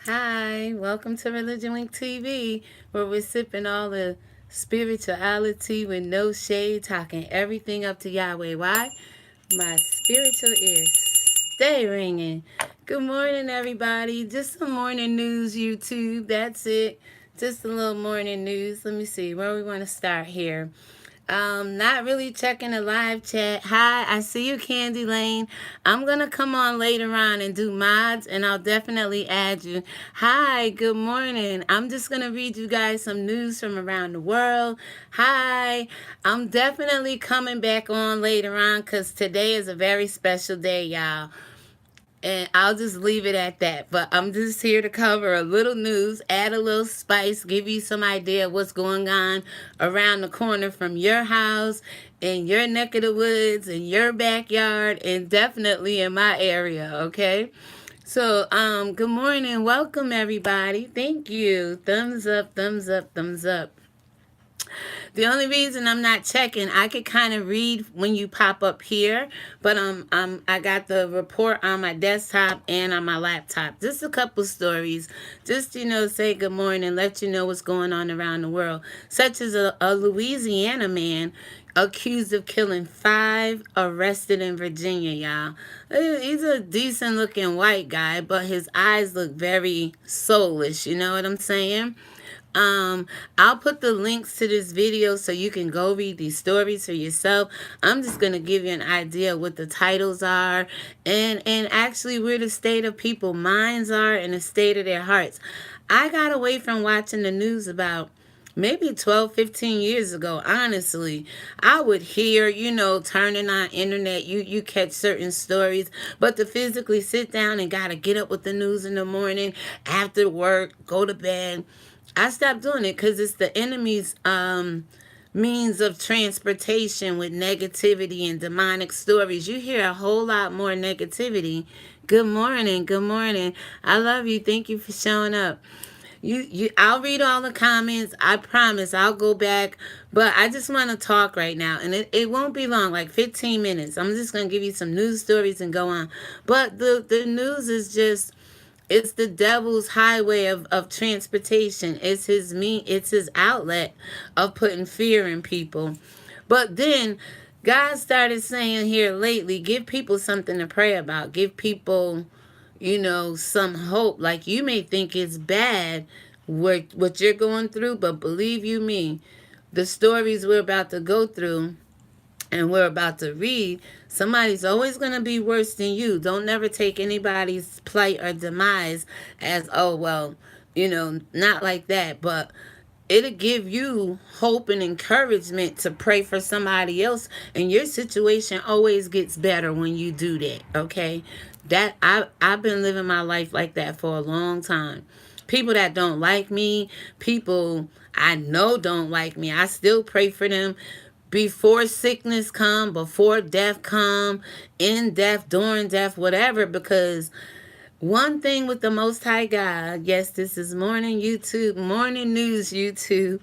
Hi, welcome to ReligionWinked TV, where we're sipping all the spirituality with no shade, talking everything up to Yahweh. Why? My spiritual ears stay ringing. Good morning, everybody. Just some morning news, YouTube. That's it. Just a little morning news. Let me see where we want to start here. Not really checking the live chat. Hi, I see you, Candy Lane. I'm gonna come on later on and do mods, and I'll definitely add you. Hi, good morning. I'm just gonna read you guys some news from around the world. Hi, I'm definitely coming back on later on because today is a very special day, y'all. And I'll just leave it at that. But I'm just here to cover a little news, add a little spice, give you some idea of what's going on around the corner from your house, in your neck of the woods, in your backyard, and definitely in my area, okay? So, good morning. Welcome, everybody. Thank you. Thumbs up, thumbs up, thumbs up. The only reason I'm not checking, I could kind of read when you pop up here, but I got the report on my desktop and on my laptop. Just a couple stories, just say good morning, let you know what's going on around the world. Such as a Louisiana man accused of killing 5, arrested in Virginia, y'all. He's a decent looking white guy, but his eyes look very soulish. You know what I'm saying? I'll put the links to this video so you can go read these stories for yourself. I'm just gonna give you an idea of what the titles are and actually where the state of people's minds are and the state of their hearts. I got away from watching the news about maybe 12, 15 years ago. Honestly, I would hear, turning on internet, you catch certain stories, but to physically sit down and gotta get up with the news in the morning after work, go to bed, I stopped doing it because it's the enemy's means of transportation with negativity and demonic stories. You hear a whole lot more negativity. Good morning, good morning. I love you. Thank you for showing up. I'll read all the comments. I promise I'll go back. But I just want to talk right now. And it won't be long, like 15 minutes. I'm just going to give you some news stories and go on. But the news is just, it's the devil's highway of transportation. It's his outlet of putting fear in people. But then God started saying here lately, give people something to pray about. Give people, some hope. Like, you may think it's bad what you're going through, but believe you me, the stories we're about to go through and we're about to read, somebody's always going to be worse than you. Don't never take anybody's plight or demise as, oh, well, not like that. But it'll give you hope and encouragement to pray for somebody else. And your situation always gets better when you do that, okay? I've been living my life like that for a long time. People that don't like me, people I know don't like me, I still pray for them before sickness come, before death come, in death, during death, whatever, because one thing with the Most High God, yes, this is morning YouTube, morning news YouTube.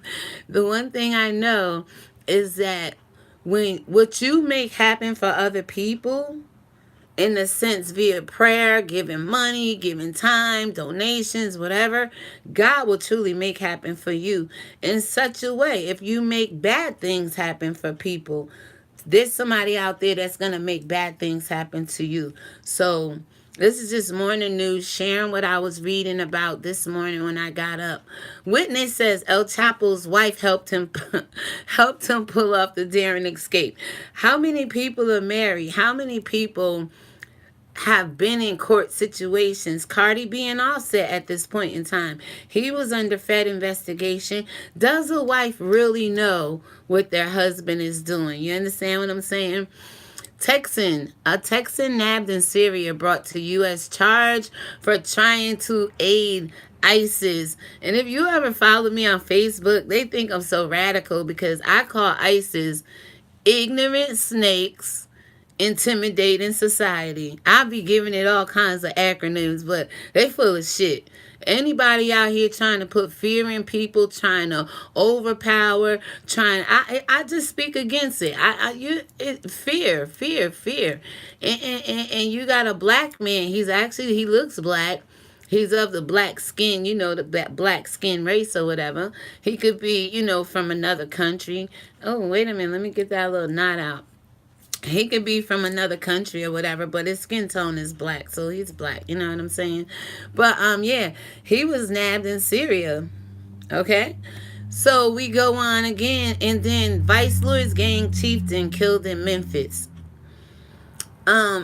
The one thing I know is that when what you make happen for other people, in a sense via prayer, giving money, giving time, donations, whatever, God will truly make happen for you in such a way. If you make bad things happen for people, there's somebody out there that's going to make bad things happen to you. So this is just morning news, sharing what I was reading about this morning when I got up. Witness says El Chapo's wife helped him helped him pull off the daring escape. How many people are married? How many people have been in court situations? Cardi B and Offset at this point in time, he was under Fed investigation. Does a wife really know what their husband is doing? You understand what I'm saying? A Texan nabbed in Syria brought to U.S. charge for trying to aid ISIS. And if you ever follow me on Facebook, they think I'm so radical because I call ISIS ignorant snakes intimidating society. I'll be giving it all kinds of acronyms, but they full of shit. Anybody out here trying to put fear in people, trying to overpower, I just speak against it. Fear. And you got a black man. He looks black. He's of the black skin, the black skin race or whatever. He could be, from another country. Oh, wait a minute. Let me get that little knot out. He could be from another country or whatever, but his skin tone is black, so he's black. You know what I'm saying? But yeah, he was nabbed in Syria. Okay. So we go on again, and then Vice Lord's gang chieftain killed in Memphis.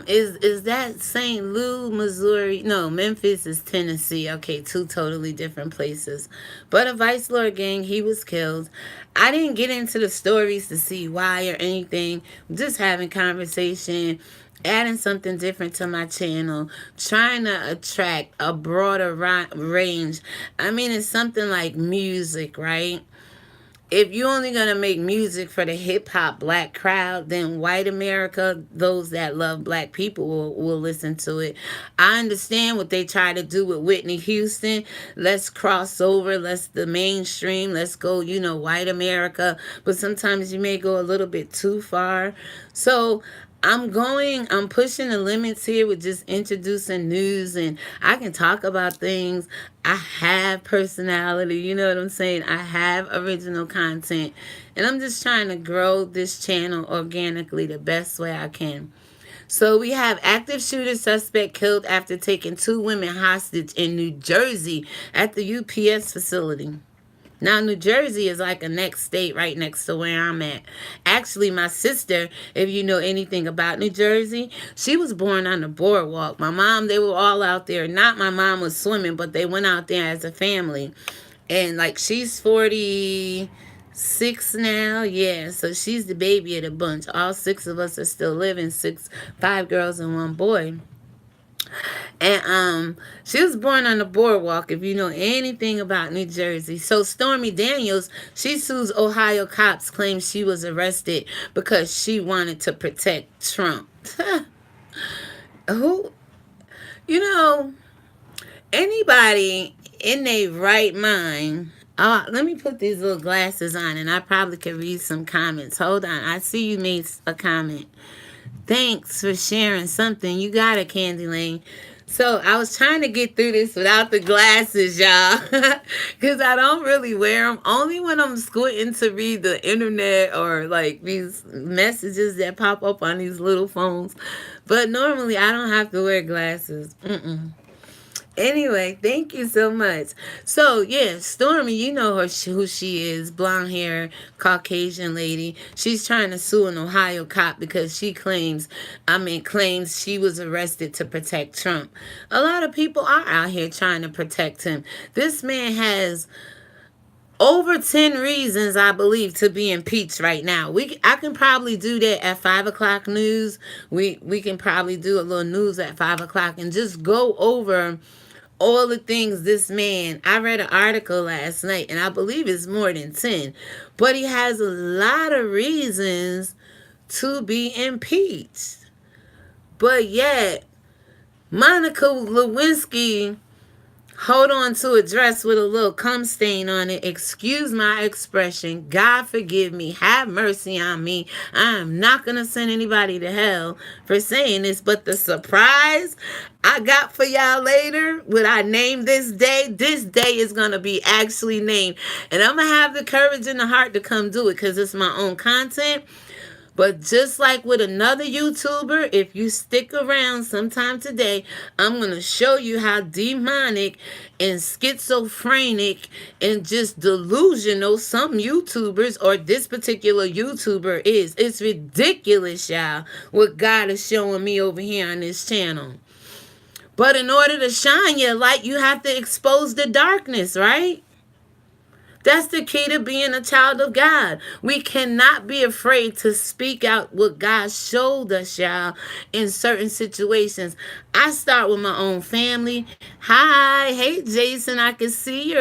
Is that St. Louis, Missouri? No, Memphis is Tennessee. Okay, two totally different places. But a Vice Lord gang, he was killed. I didn't get into the stories to see why or anything. Just having conversation, adding something different to my channel, trying to attract a broader range. I mean, it's something like music, right? If you're only going to make music for the hip hop black crowd, then white America, those that love black people, will listen to it. I understand what they try to do with Whitney Houston. Let's cross over. Let's the mainstream. Let's go, white America. But sometimes you may go a little bit too far. So I'm pushing the limits here with just introducing news, and I can talk about things. I have personality, you know what I'm saying? I have original content, and I'm just trying to grow this channel organically the best way I can. So we have active shooter suspect killed after taking 2 women hostage in New Jersey at the UPS facility. Now, New Jersey is like a next state right next to where I'm at. Actually, my sister, if you know anything about New Jersey, she was born on the boardwalk. My mom, they were all out there. Not my mom was swimming, but they went out there as a family. And like she's 46 now. Yeah, so she's the baby of the bunch. All 6 of us are still living. 5 girls and 1 boy. And she was born on the boardwalk, if you know anything about New Jersey. So Stormy Daniels, she sues Ohio cops, claims she was arrested because she wanted to protect Trump. Who, you know, anybody in their right mind. Let me put these little glasses on, and I probably could read some comments. Hold on, I see you made a comment. Thanks for sharing something. You got it, Candy Lane. So I was trying to get through this without the glasses, y'all, because I don't really wear them. Only when I'm squinting to read the internet or like these messages that pop up on these little phones. But normally I don't have to wear glasses. Anyway, thank you so much. So, yeah, Stormy, you know who she is. Blonde hair, Caucasian lady. She's trying to sue an Ohio cop because she claims she was arrested to protect Trump. A lot of people are out here trying to protect him. This man has over 10 reasons, I believe, to be impeached right now. I can probably do that at 5 o'clock news. We can probably do a little news at 5 o'clock and just go over all the things this man. I read an article last night, and I believe it's more than 10, but he has a lot of reasons to be impeached. But yet, Monica Lewinsky hold on to a dress with a little cum stain on it. Excuse my expression. God forgive me. Have mercy on me. I am not going to send anybody to hell for saying this, but the surprise I got for y'all later, when I name this day is going to be actually named. And I'm going to have the courage and the heart to come do it because it's my own content. But just like with another YouTuber, if you stick around sometime today, I'm going to show you how demonic and schizophrenic and just delusional some YouTubers or this particular YouTuber is. It's ridiculous, y'all, what God is showing me over here on this channel. But in order to shine your light, you have to expose the darkness, right? That's the key to being a child of God. We cannot be afraid to speak out what God showed us, y'all, in certain situations. I start with my own family. Hi, hey Jason, I can see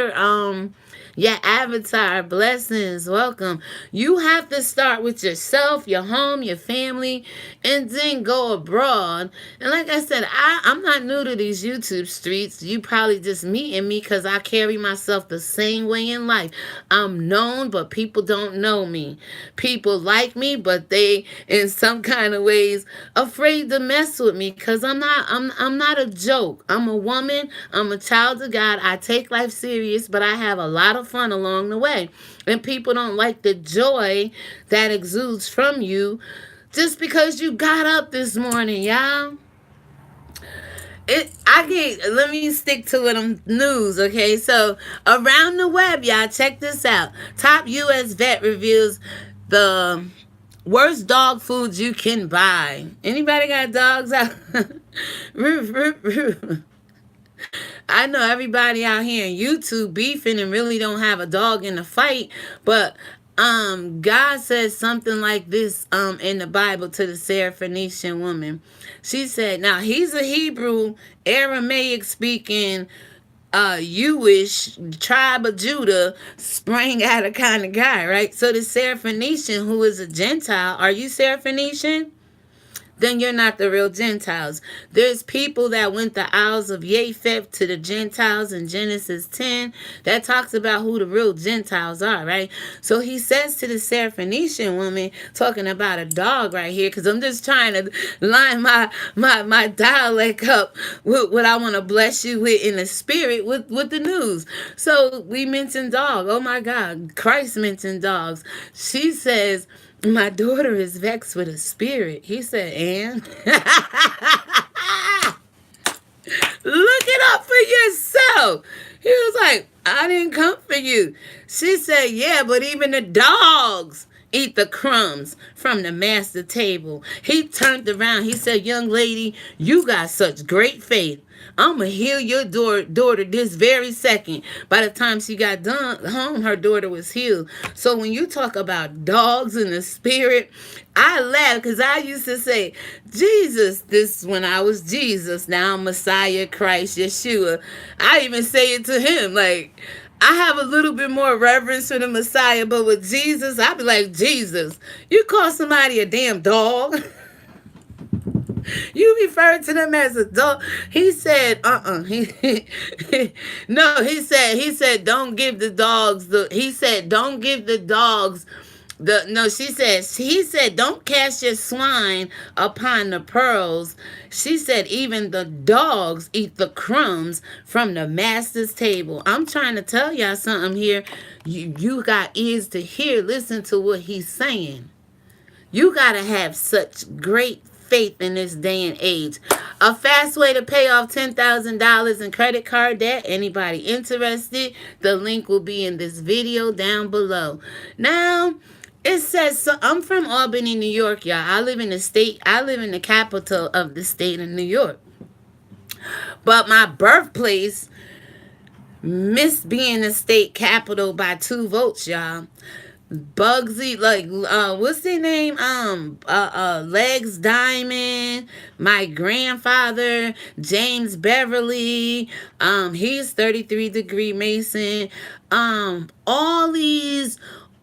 Your avatar, blessings, welcome. You have to start with yourself, your home, your family, and then go abroad. And like I said, I'm not new to these YouTube streets. You probably just meeting me because I carry myself the same way in life. I'm known, but people don't know me. People like me, but they, in some kind of ways, afraid to mess with me because I'm not a joke. I'm a woman. I'm a child of God. I take life serious, but I have a lot of fun along the way. And people don't like the joy that exudes from you just because you got up this morning, y'all. Let me stick to it on news, okay? So around the web, y'all, check this out. Top US vet reveals the worst dog foods you can buy. Anybody got dogs out? Roof, roof, roof. I know everybody out here in YouTube beefing and really don't have a dog in the fight, but God says something like this in the Bible to the Syrophoenician woman. She said, now he's a Hebrew, Aramaic speaking Jewish tribe of Judah sprang out of kind of guy, right? So the Syrophoenician, who is a Gentile, are you Syrophoenician? Then you're not the real Gentiles. There's people that went the Isles of Japheth to the Gentiles in Genesis 10. That talks about who the real Gentiles are, right? So he says to the Syrophoenician woman, talking about a dog right here, because I'm just trying to line my dialect up with what I want to bless you with in the spirit with the news. So we mentioned dog. Oh my God. Christ mentioned dogs. She says, my daughter is vexed with a spirit. He said, and? Look it up for yourself. He was like, I didn't come for you. She said, yeah, but even the dogs eat the crumbs from the master table. He turned around. He said, young lady, you got such great faith. I'm going to heal your daughter this very second. By the time she got done home, her daughter was healed. So when you talk about dogs in the spirit, I laugh because I used to say, Jesus, this when I was Jesus, now I'm Messiah, Christ, Yeshua. I even say it to him, like, I have a little bit more reverence for the Messiah, but with Jesus, I be like, Jesus, you call somebody a damn dog? You refer to them as a dog. He said, no, he said, don't give the dogs he said, don't give the dogs no, he said, don't cast your swine upon the pearls. She said, even the dogs eat the crumbs from the master's table. I'm trying to tell y'all something here. You got ears to hear. Listen to what he's saying. You got to have such great faith in this day and age. A fast way to pay off $10,000 in credit card debt. Anybody interested? The link will be in this video down below. Now, it says, so I'm from Albany, New York, y'all. I live in the capital of the state of New York. But my birthplace missed being the state capital by 2 votes, y'all. Bugsy, like, what's their name? Legs Diamond, my grandfather, James Beverly, he's 33-degree Mason, all these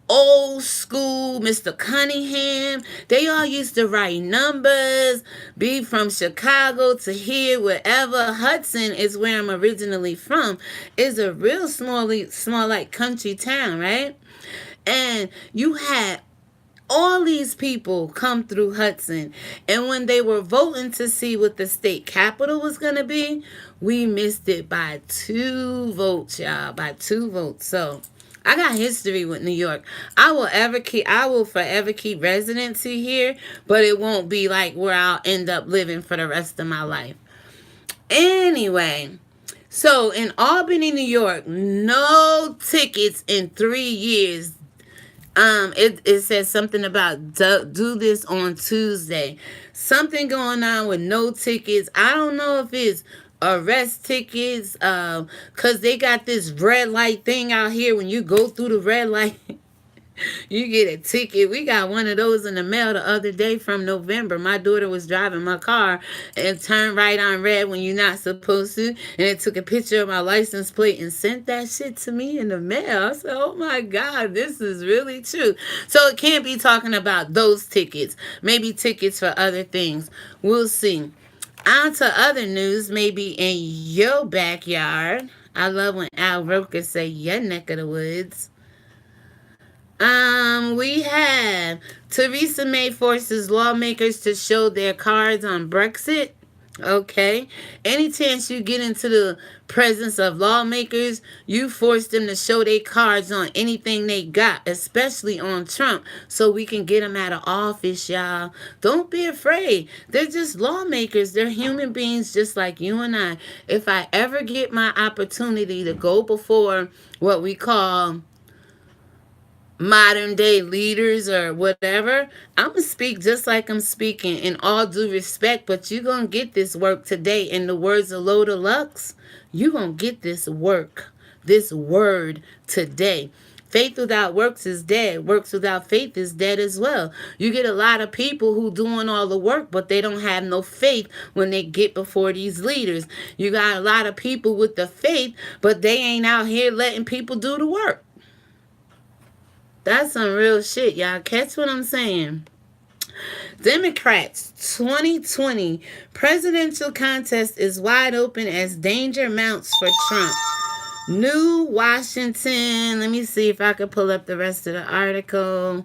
old school Mr. Cunningham, they all used to write numbers, be from Chicago to here, wherever. Hudson is where I'm originally from. It's a real small like country town, right? And you had all these people come through Hudson. And when they were voting to see what the state capital was going to be, we missed it by 2 votes, y'all. By 2 votes. So I got history with New York. I will forever keep residency here, but it won't be like where I'll end up living for the rest of my life. Anyway, so in Albany, New York, no tickets in 3 years. It says something about do this on Tuesday. Something going on with no tickets. I don't know if it's arrest tickets, cause they got this red light thing out here. When you go through the red light, You get a ticket. We got one of those in the mail the other day from November. My daughter was driving my car and turned right on red when you're not supposed to. And it took a picture of my license plate and sent that shit to me in the mail. I said, oh my God, this is really true. So it can't be talking about those tickets. Maybe tickets for other things. We'll see. On to other news, maybe in your backyard. I love when Al Roker say your neck of the woods. We have Theresa May forces lawmakers to show their cards on Brexit. Okay. Any chance you get into the presence of lawmakers, you force them to show their cards on anything they got, especially on Trump, so we can get them out of office, y'all. Don't be afraid. They're just lawmakers. They're human beings just like you and I. If I ever get my opportunity to go before what we call modern day leaders or whatever, I'm going to speak just like I'm speaking in all due respect, but you're going to get this work today. In the words of Loda Lux, you're going to get this work, this word today. Faith without works is dead. Works without faith is dead as well. You get a lot of people who doing all the work, but they don't have no faith when they get before these leaders. You got a lot of people with the faith, but they ain't out here letting people do the work. That's some real shit, y'all. Catch what I'm saying? Democrats 2020 presidential contest is wide open as danger mounts for Trump. New Washington. Let me see if I can pull up the rest of the article.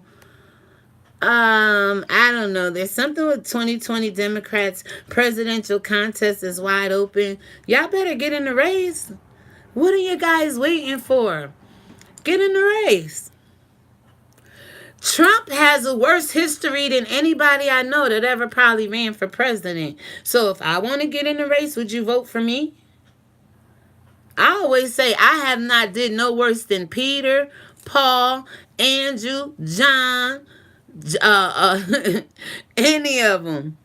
I don't know. There's something with 2020 Democrats presidential contest is wide open. Y'all better get in the race. What are you guys waiting for? Get in the race. Trump has a worse history than anybody I know that ever probably ran for president. So if I want to get in the race, would you vote for me? I always say I have not did no worse than Peter, Paul, Andrew, John, any of them.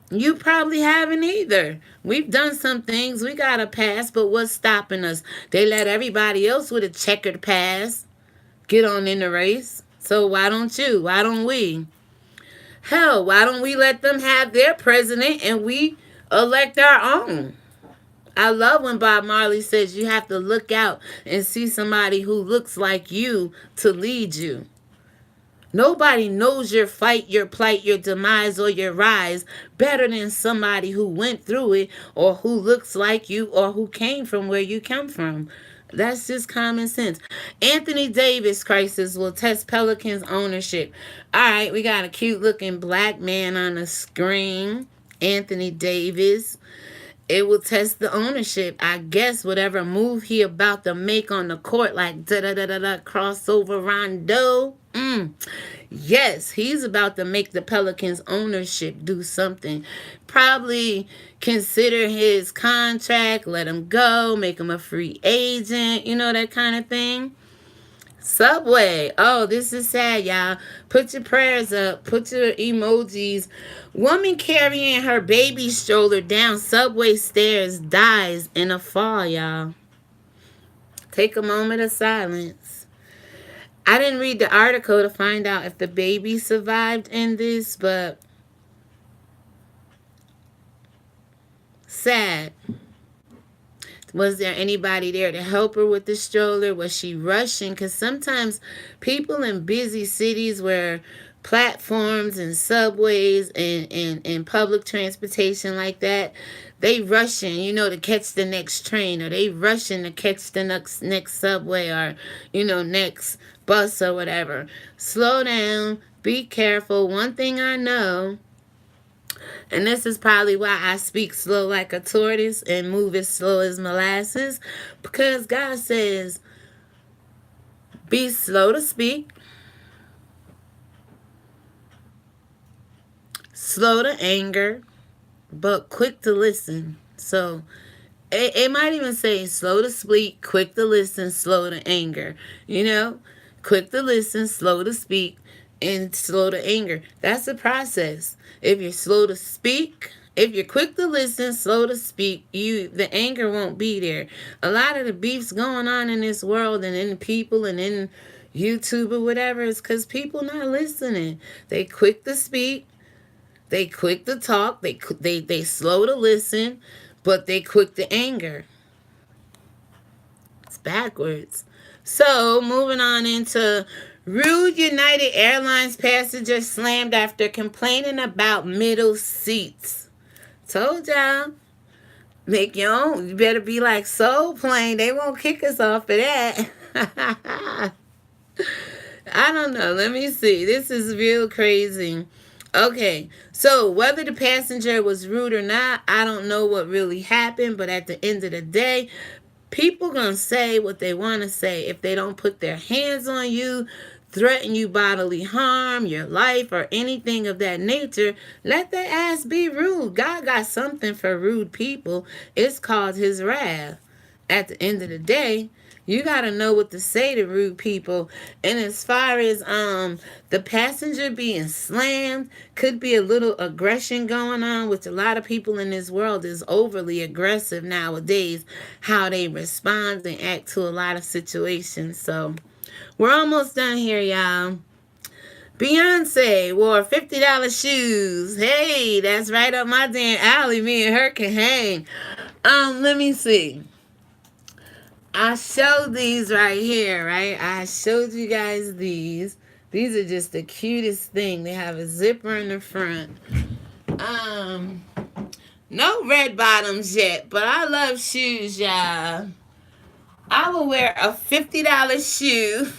You probably haven't either. We've done some things. We got a pass, but what's stopping us? They let everybody else with a checkered pass get on in the race. So why don't you? Why don't we? Hell, why don't we let them have their president and we elect our own? I love when Bob Marley says you have to look out and see somebody who looks like you to lead you. Nobody knows your fight, your plight, your demise, or your rise better than somebody who went through it or who looks like you or who came from where you come from. That's just common sense. Anthony Davis crisis will test Pelicans ownership. All right, we got a cute looking black man on the screen. Anthony Davis. It will test the ownership. I guess whatever move he about to make on the court, like da-da-da-da-da, crossover rondo. Yes, he's about to make the Pelicans ownership do something. Probably consider his contract, let him go, make him a free agent, you know, that kind of thing. Subway. Oh, this is sad, y'all. Put your prayers up. Put your emojis. Woman carrying her baby stroller down subway stairs dies in a fall, y'all. Take a moment of silence. I didn't read the article to find out if the baby survived in this, but sad. Was there anybody there to help her with the stroller? Was she rushing? Because sometimes people in busy cities where platforms and subways and public transportation like that, they rushing, you know, to catch the next train, or they rushing to catch the next subway, or, you know, next bus or whatever. Slow down. Be careful. One thing I know, and this is probably why I speak slow like a tortoise and move as slow as molasses, because God says, be slow to speak, slow to anger, but quick to listen. So it might even say slow to speak, quick to listen, slow to anger. You know, quick to listen, slow to speak, and slow to anger. That's the process. If you're slow to speak, if you're quick to listen, slow to speak, the anger won't be there. A lot of the beefs going on in this world and in people and in, YouTube or whatever, is because people not listening. They quick to speak, they quick to talk, they slow to listen, but they quick to anger. It's backwards. So moving on into rude United Airlines passenger slammed after complaining about middle seats. Told y'all. Make your own. You better be like Soul Plane. They won't kick us off of that. I don't know. Let me see. This is real crazy. Okay, so whether the passenger was rude or not, I don't know what really happened, but at the end of the day, people gonna say what they want to say. If they don't put their hands on you, threaten you bodily harm, your life, or anything of that nature, let their ass be rude. God got something for rude people. It's called his wrath. At the end of the day, you gotta know what to say to rude people. And as far as the passenger being slammed, could be a little aggression going on, which a lot of people in this world is overly aggressive nowadays, how they respond and act to a lot of situations. So we're almost done here, y'all. Beyonce wore $50 shoes. Hey, that's right up my damn alley. Me and her can hang. Let me see. I showed these right here, right? I showed you guys these. These are just the cutest thing. They have a zipper in the front. No red bottoms yet, but I love shoes, y'all. I will wear a $50 shoe.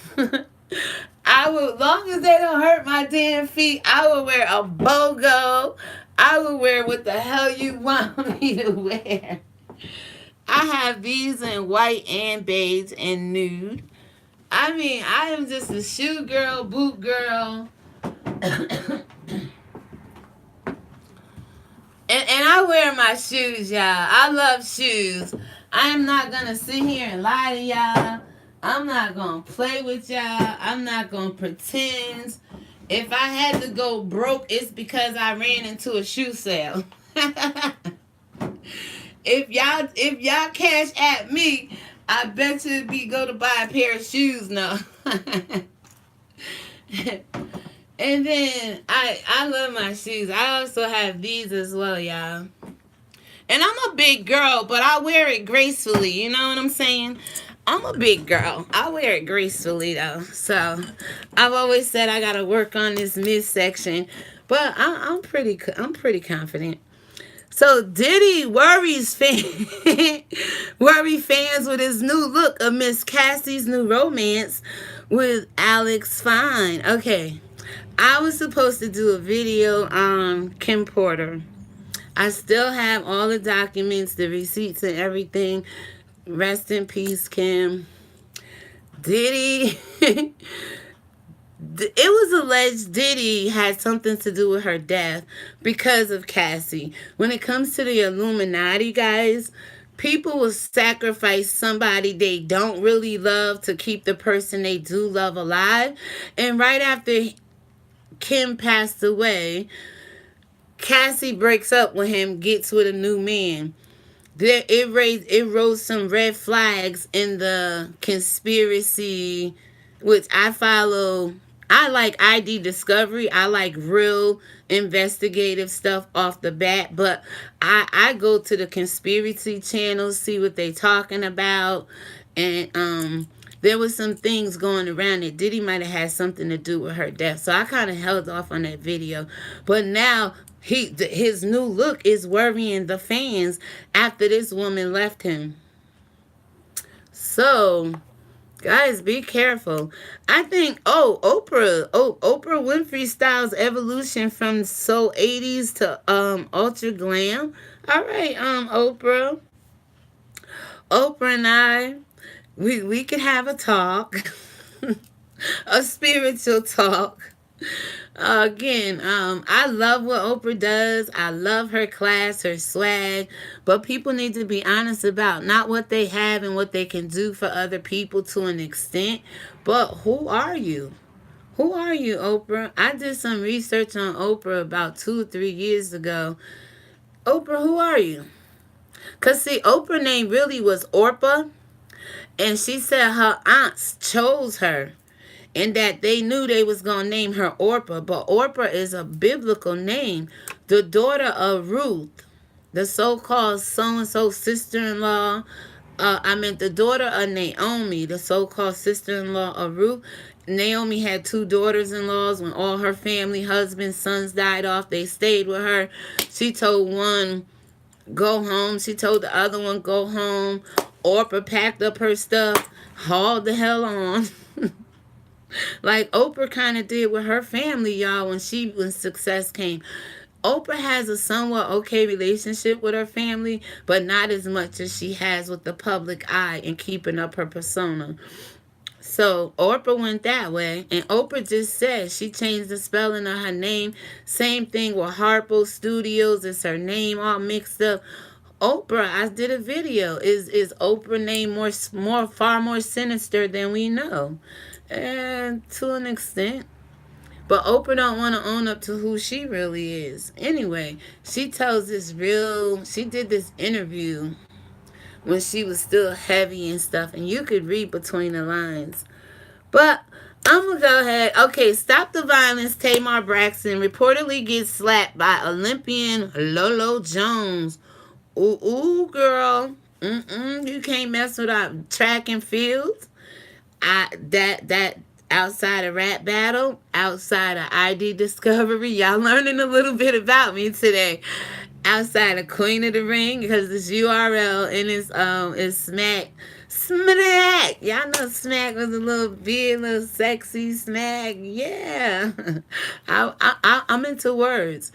I will, long as they don't hurt my damn feet, I will wear a BOGO. I will wear what the hell you want me to wear. I have these in white and beige and nude. I mean, I am just a shoe girl, boot girl. And I wear my shoes, y'all. I love shoes. I am not going to sit here and lie to y'all. I'm not going to play with y'all. I'm not going to pretend. If I had to go broke, it's because I ran into a shoe sale. If y'all cash at me, I bet you be go to buy a pair of shoes now. And then I love my shoes. I also have these as well, y'all. And I'm a big girl, but I wear it gracefully. You know what I'm saying? I'm a big girl. I wear it gracefully though. So I've always said I gotta work on this midsection, but I'm pretty confident. So Diddy worries worry fans with his new look amidst Cassie's new romance with Alex Fine. Okay, I was supposed to do a video on Kim Porter. I still have all the documents, the receipts and everything. Rest in peace, Kim. Diddy. It was alleged Diddy had something to do with her death because of Cassie. When it comes to the Illuminati, guys, people will sacrifice somebody they don't really love to keep the person they do love alive. And right after Kim passed away, Cassie breaks up with him, gets with a new man. It rose some red flags in the conspiracy, which I follow. I like ID Discovery. I like real investigative stuff off the bat, but I go to the conspiracy channels, see what they talking about, and there was some things going around that Diddy might have had something to do with her death. So I kind of held off on that video, but now his new look is worrying the fans after this woman left him. So guys, be careful. I think, Oprah Winfrey Styles evolution from so 80s to ultra glam. All right, Oprah and I, we could have a talk, a spiritual talk. Again, I love what Oprah does. I love her class, her swag, but people need to be honest about not what they have and what they can do for other people to an extent, but who are you? Who are you, Oprah? I did some research on Oprah about 2 or 3 years ago. Oprah, who are you? Because, see, Oprah's name really was Orpah, and she said her aunts chose her. and that they knew they was going to name her Orpah, but Orpah is a biblical name, the daughter of Ruth, the so-called so-and-so sister-in-law. I meant the daughter of Naomi, the so-called sister-in-law of Ruth. Naomi had two daughters-in-laws. When all her family, husbands, sons died off, they stayed with her. She told one, go home. She told the other one, go home. Orpah packed up her stuff, hauled the hell on. Like Oprah kind of did with her family, y'all, when success came. Oprah has a somewhat okay relationship with her family, but not as much as she has with the public eye and keeping up her persona. So Oprah went that way, and Oprah just said she changed the spelling of her name. Same thing with Harpo Studios. It's her name all mixed up. Oprah, I did a video. Is Oprah name far more sinister than we know, and to an extent. But Oprah don't want to own up to who she really is. Anyway, she did this interview when she was still heavy and stuff, and you could read between the lines. But I'm going to go ahead. Okay, Stop the Violence. Tamar Braxton reportedly gets slapped by Olympian Lolo Jones. Ooh, girl. You can't mess with our track and fields. That outside of rap battle, outside of ID Discovery, y'all learning a little bit about me today. Outside of Queen of the Ring, because this URL and is Smack. Smack! Y'all know Smack was a little big, little sexy Smack. Yeah. I'm into words.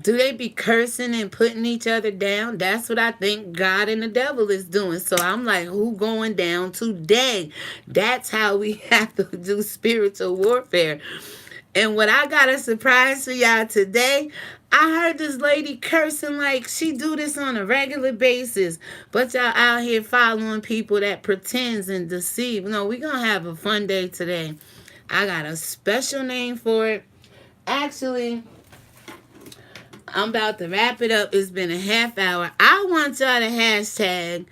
Do they be cursing and putting each other down? That's what I think God and the devil is doing. So I'm like, who going down today? That's how we have to do spiritual warfare. And what I got a surprise for y'all today, I heard this lady cursing like she do this on a regular basis. But y'all out here following people that pretends and deceive. No, we going to have a fun day today. I got a special name for it. Actually, I'm about to wrap it up. It's been a half hour. I want y'all to hashtag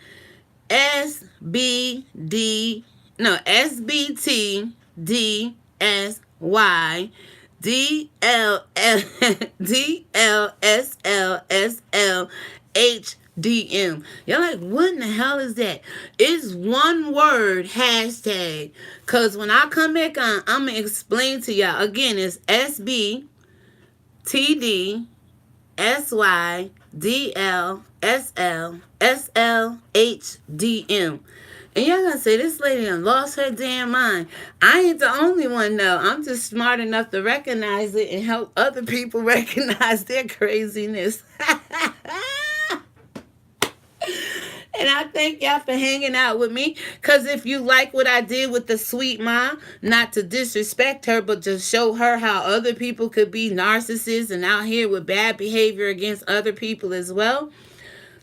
SBTDSYDLSLSLHDM. Y'all like, what in the hell is that? It's one word, hashtag. Because when I come back on, I'm going to explain to y'all. Again, it's SBTD. SYDLSLSLHDM. And y'all gonna say, this lady done lost her damn mind. I ain't the only one, though. I'm just smart enough to recognize it and help other people recognize their craziness. And I thank y'all for hanging out with me. Because if you like what I did with the sweet mom, not to disrespect her, but to show her how other people could be narcissists and out here with bad behavior against other people as well,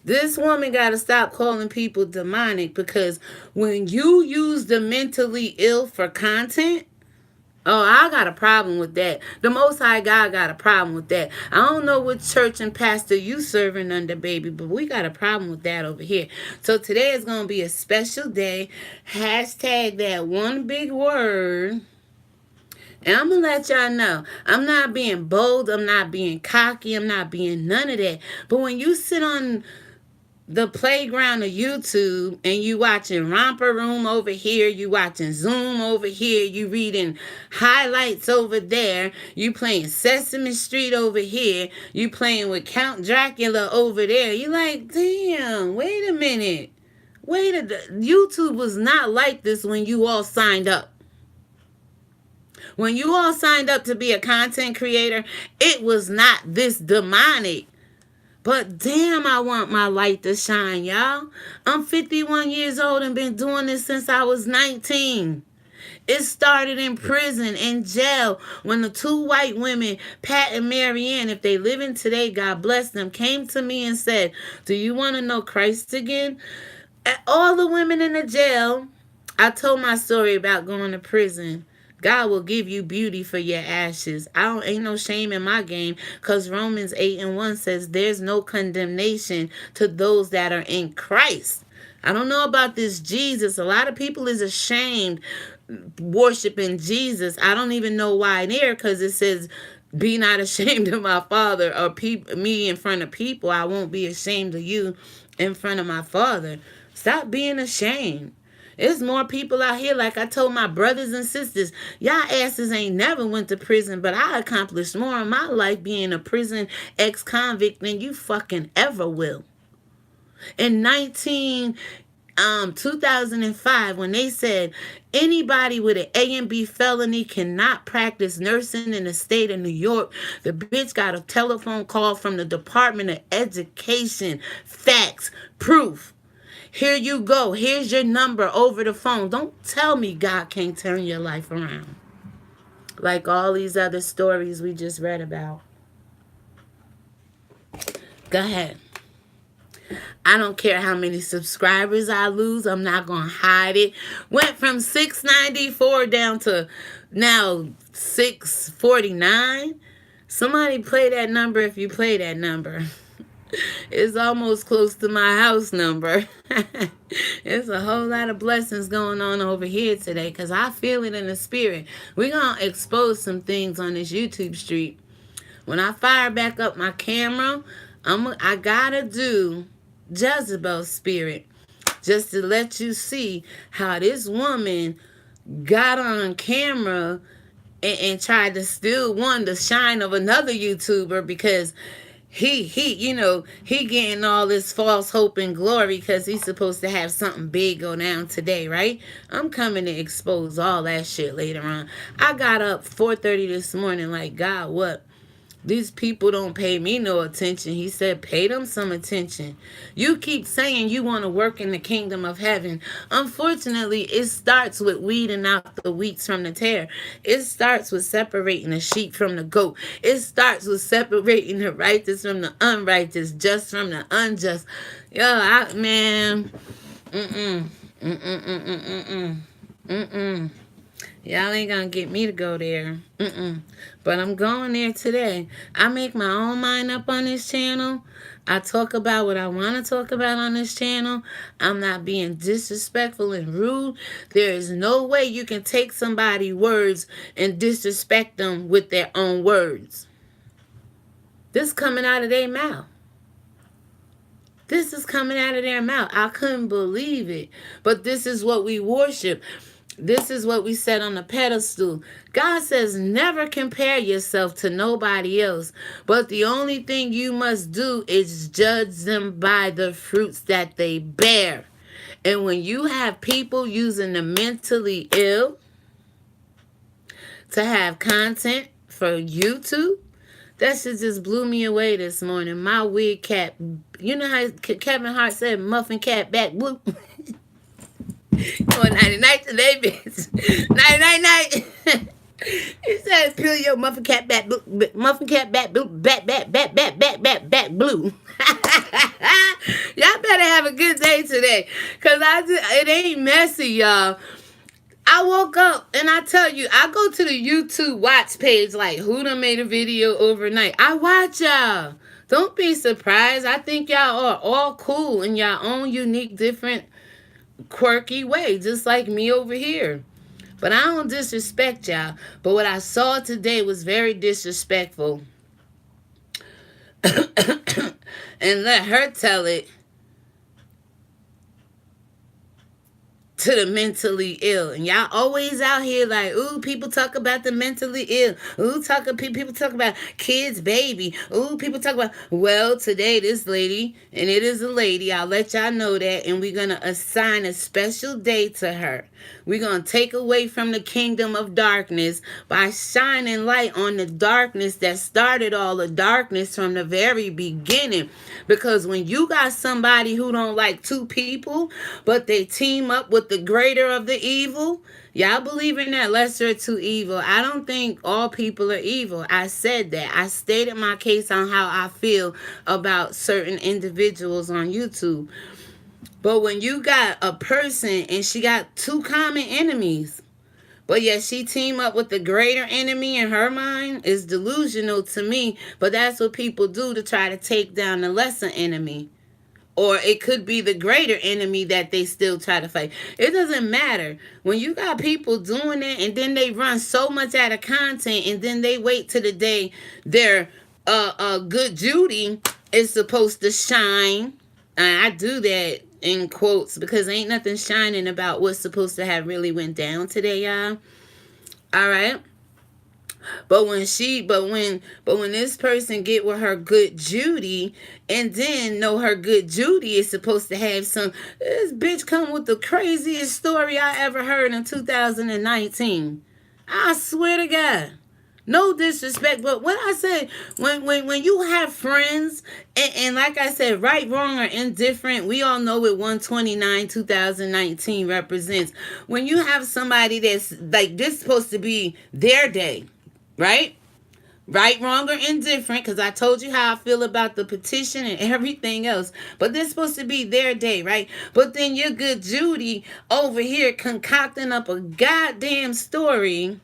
this woman got to stop calling people demonic. Because when you use the mentally ill for content, oh, I got a problem with that. The Most High God got a problem with that. I don't know what church and pastor you serving under, baby, but we got a problem with that over here. So today is going to be a special day. Hashtag that one big word. And I'm going to let y'all know, I'm not being bold. I'm not being cocky. I'm not being none of that. But when you sit on the playground of YouTube and you watching Romper Room over here, you watching Zoom over here, you reading highlights over there, you playing Sesame Street over here, you playing with Count Dracula over there, you like, damn, wait a minute. YouTube was not like this when you all signed up. When you all signed up to be a content creator, it was not this demonic. But damn, I want my light to shine, y'all. I'm 51 years old and been doing this since I was 19. It started in prison, in jail, when the two white women, Pat and Marianne, if they living today, God bless them, came to me and said, do you want to know Christ again? All the women in the jail, I told my story about going to prison. God will give you beauty for your ashes. Ain't no shame in my game, because Romans 8:1 says there's no condemnation to those that are in Christ. I don't know about this Jesus. A lot of people is ashamed worshiping Jesus. I don't even know why there, because it says, be not ashamed of my Father, or me in front of people. I won't be ashamed of you in front of my Father. Stop being ashamed. There's more people out here, like I told my brothers and sisters, y'all asses ain't never went to prison, but I accomplished more in my life being a prison ex-convict than you fucking ever will. In 2005, when they said anybody with an A and B felony cannot practice nursing in the state of New York, the bitch got a telephone call from the Department of Education. Facts, proof. Here you go. Here's your number over the phone. Don't tell me God can't turn your life around, like all these other stories we just read about. Go ahead. I don't care how many subscribers I lose. I'm not going to hide it. Went from 694 down to now 649. Somebody play that number if you play that number. It's almost close to my house number. There's a whole lot of blessings going on over here today, because I feel it in the spirit. We're going to expose some things on this YouTube street. When I fire back up my camera, I got to do Jezebel's spirit, just to let you see how this woman got on camera and tried to steal the shine of another YouTuber, because he getting all this false hope and glory because he's supposed to have something big go down today, right? I'm coming to expose all that shit later on. I got up 4:30 this morning like, God, what? These people don't pay me no attention. He said, pay them some attention. You keep saying you want to work in the kingdom of heaven. Unfortunately, it starts with weeding out the wheats from the tare. It starts with separating the sheep from the goat. It starts with separating the righteous from the unrighteous, just from the unjust. Yo, man. Y'all ain't gonna get me to go there. But I'm going there today. I make my own mind up on this channel. I talk about what I want to talk about on this channel. I'm not being disrespectful and rude. There is no way you can take somebody's words and disrespect them with their own words. This is coming out of their mouth. This is coming out of their mouth. I couldn't believe it. But this is what we worship. This is what we set on the pedestal. God says never compare yourself to nobody else. But the only thing you must do is judge them by the fruits that they bear. And when you have people using the mentally ill to have content for YouTube, that shit just blew me away this morning. My wig cap, you know how Kevin Hart said, muffin cap back blue? Going night-night today, bitch. Night-night-night. He says, peel your muffin cap back blue. Muffin cap back blue. Back blue. Y'all better have a good day today. Because it ain't messy, y'all. I woke up and I tell you, I go to the YouTube watch page like who done made a video overnight. I watch y'all. Don't be surprised. I think y'all are all cool in your own unique, different, quirky way, just like me over here. But I don't disrespect y'all. But what I saw today was very disrespectful. And let her tell it to the mentally ill. And y'all always out here like, ooh, people talk about the mentally ill. Ooh, people talk about kids, baby. Ooh, people talk about, well, today this lady, and it is a lady, I'll let y'all know that, and we're going to assign a special day to her. We're going to take away from the kingdom of darkness by shining light on the darkness that started all the darkness from the very beginning. Because when you got somebody who don't like two people, but they team up with the greater of the evil, y'all believe in that lesser of two evil. I don't think all people are evil. I said that. I stated my case on how I feel about certain individuals on YouTube. But when you got a person and she got two common enemies, but yet she team up with the greater enemy in her mind, is delusional to me. But that's what people do to try to take down the lesser enemy. or it could be the greater enemy that they still try to fight. It doesn't matter. When you got people doing it and then they run so much out of content and then they wait to the day their good Judy is supposed to shine. And I do that in quotes because ain't nothing shining about what's supposed to have really went down today, y'all. All right. But when this person get with her good Judy and then know her good Judy is supposed to have some, this bitch come with the craziest story I ever heard in 2019. I swear to God. No disrespect, but what I said, when you have friends, and like I said, right, wrong, or indifferent, we all know what 129 2019 represents. When you have somebody that's like, this supposed to be their day, right? Right, wrong, or indifferent, because I told you how I feel about the petition and everything else. But this is supposed to be their day, right? But then your good Judy over here concocting up a goddamn story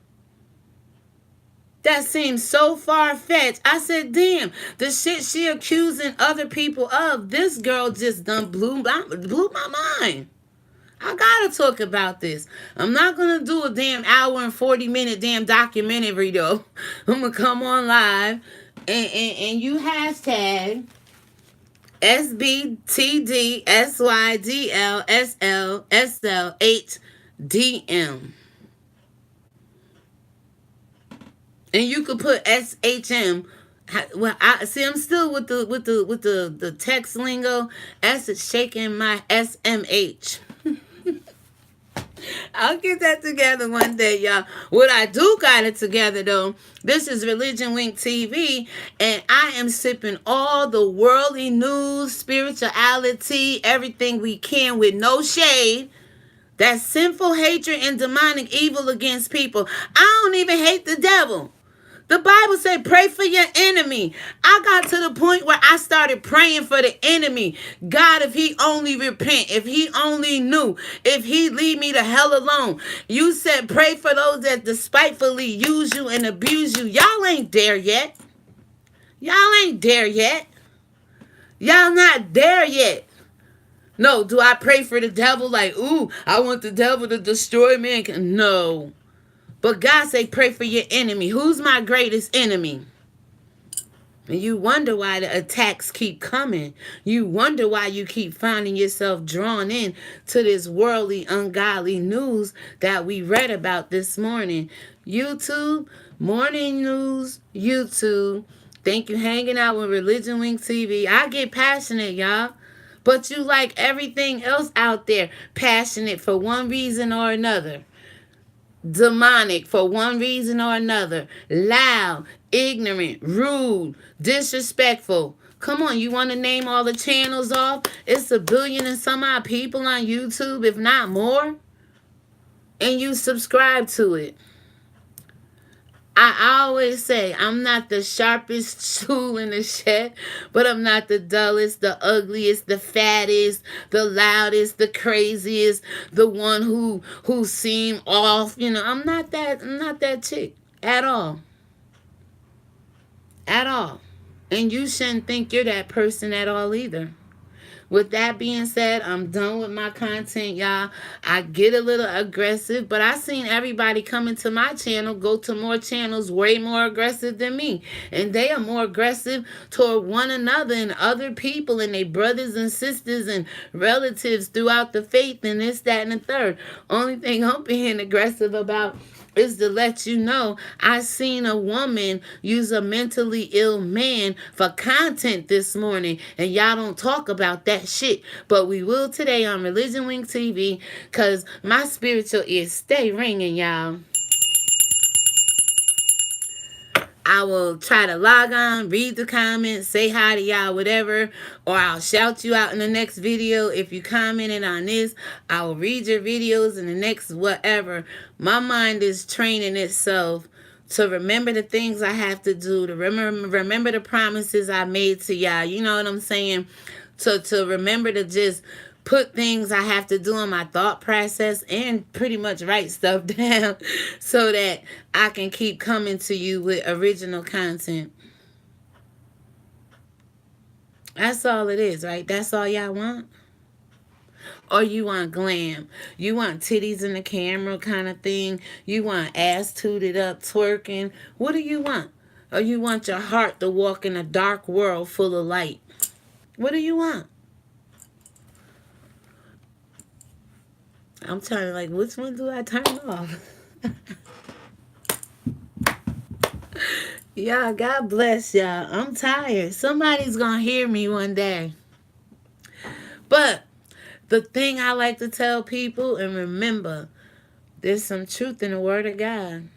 that seems so far-fetched. I said, damn, the shit she accusing other people of, this girl just done blew my mind. I gotta talk about this. I'm not gonna do a damn hour and 40-minute damn documentary though. I'm gonna come on live and you hashtag SBTDSYDLSLSL8DM. And you could put SHM. Well, I see. I'm still with the text lingo. S is shaking my SMH. I'll get that together one day, y'all. What I do got it together, though, this is ReligionWinked TV, and I am sipping all the worldly news, spirituality, everything we can with no shade. That sinful hatred and demonic evil against people. I don't even hate the devil. The Bible said, pray for your enemy. I got to the point where I started praying for the enemy. God, if he only repent, if he only knew, if he leave me the hell alone. You said, pray for those that despitefully use you and abuse you. Y'all ain't there yet. Y'all ain't there yet. Y'all not there yet. No, do I pray for the devil like, ooh, I want the devil to destroy me? No. But God say, pray for your enemy. Who's my greatest enemy? And you wonder why the attacks keep coming. You wonder why you keep finding yourself drawn in to this worldly, ungodly news that we read about this morning. YouTube, morning news, YouTube. Thank you hanging out with ReligionWinked TV. I get passionate, y'all. But you like everything else out there, passionate for one reason or another. Demonic for one reason or another. Loud, ignorant, rude, disrespectful. Come on, you want to name all the channels off? It's 1 billion and some odd people on YouTube, if not more. And you subscribe to it. I always say I'm not the sharpest tool in the shed, but I'm not the dullest, the ugliest, the fattest, the loudest, the craziest, the one who seem off. You know, I'm not that chick at all. At all. And you shouldn't think you're that person at all either. With that being said, I'm done with my content, y'all. I get a little aggressive, but I seen everybody coming to my channel go to more channels way more aggressive than me. And they are more aggressive toward one another and other people and their brothers and sisters and relatives throughout the faith and this, that, and the third. Only thing I'm being aggressive about is to let you know I seen a woman use a mentally ill man for content this morning, and y'all don't talk about that shit. But we will today on ReligionWinked TV, because my spiritual ears stay ringing, y'all. I will try to log on, read the comments, say hi to y'all, whatever, or I'll shout you out in the next video. If you commented on this, I will read your videos in the next whatever. My mind is training itself to remember the things I have to do, to remember the promises I made to y'all. You know what I'm saying? To remember to just put things I have to do in my thought process and pretty much write stuff down so that I can keep coming to you with original content. That's all it is, right? That's all y'all want? Or you want glam? You want titties in the camera kind of thing? You want ass tooted up, twerking? What do you want? Or you want your heart to walk in a dark world full of light? What do you want? I'm trying to like, which one do I turn off? Y'all, God bless y'all. I'm tired. Somebody's gonna hear me one day. But the thing I like to tell people, and remember, there's some truth in the word of God.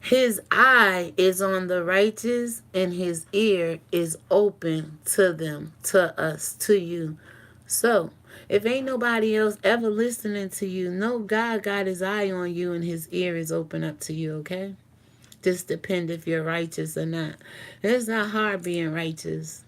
His eye is on the righteous, and his ear is open to them, to us, to you. So, if ain't nobody else ever listening to you, know God got his eye on you and his ear is open up to you, okay? Just depend if you're righteous or not. It's not hard being righteous.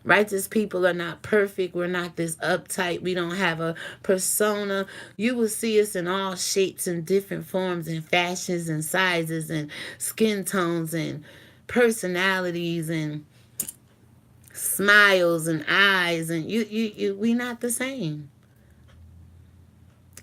Righteous people are not perfect. We're not this uptight. We don't have a persona. You will see us in all shapes and different forms and fashions and sizes and skin tones and personalities and smiles and eyes, and we not the same.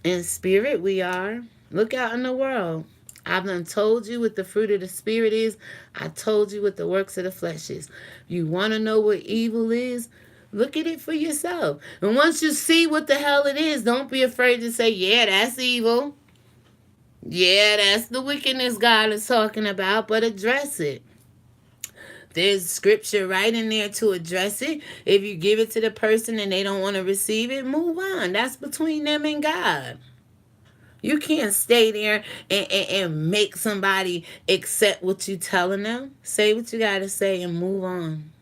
In spirit we are. Look out in the world. I've done told you what the fruit of the spirit is. I told you what the works of the flesh is. You want to know what evil is? Look at it for yourself. And once you see what the hell it is, don't be afraid to say, yeah, that's evil. Yeah, that's the wickedness God is talking about, but address it. There's scripture right in there to address it. If you give it to the person and they don't want to receive it, move on. That's between them and God. You can't stay there and make somebody accept what you're telling them. Say what you got to say and move on.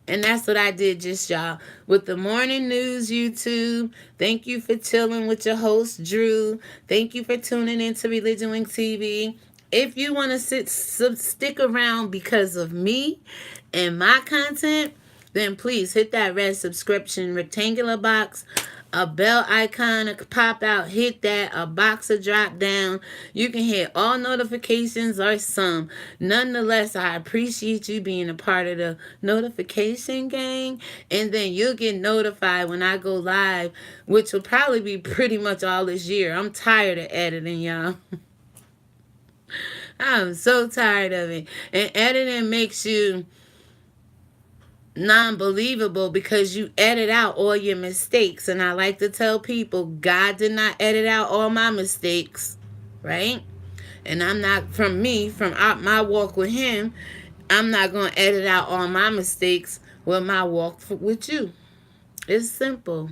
And that's what I did just, y'all. With the morning news, YouTube. Thank you for chilling with your host, Drew. Thank you for tuning into ReligionWinked TV. If you want to stick around because of me and my content, then please hit that red subscription rectangular box. A bell icon to pop out, hit that. A box will drop down. You can hit all notifications or some. Nonetheless, I appreciate you being a part of the notification gang. And then you'll get notified when I go live, which will probably be pretty much all this year. I'm tired of editing, y'all. I'm so tired of it. And editing makes you non-believable because you edit out all your mistakes. And I like to tell people, God did not edit out all my mistakes, right? And I'm not, from my walk with him, I'm not going to edit out all my mistakes with my walk with you. It's simple.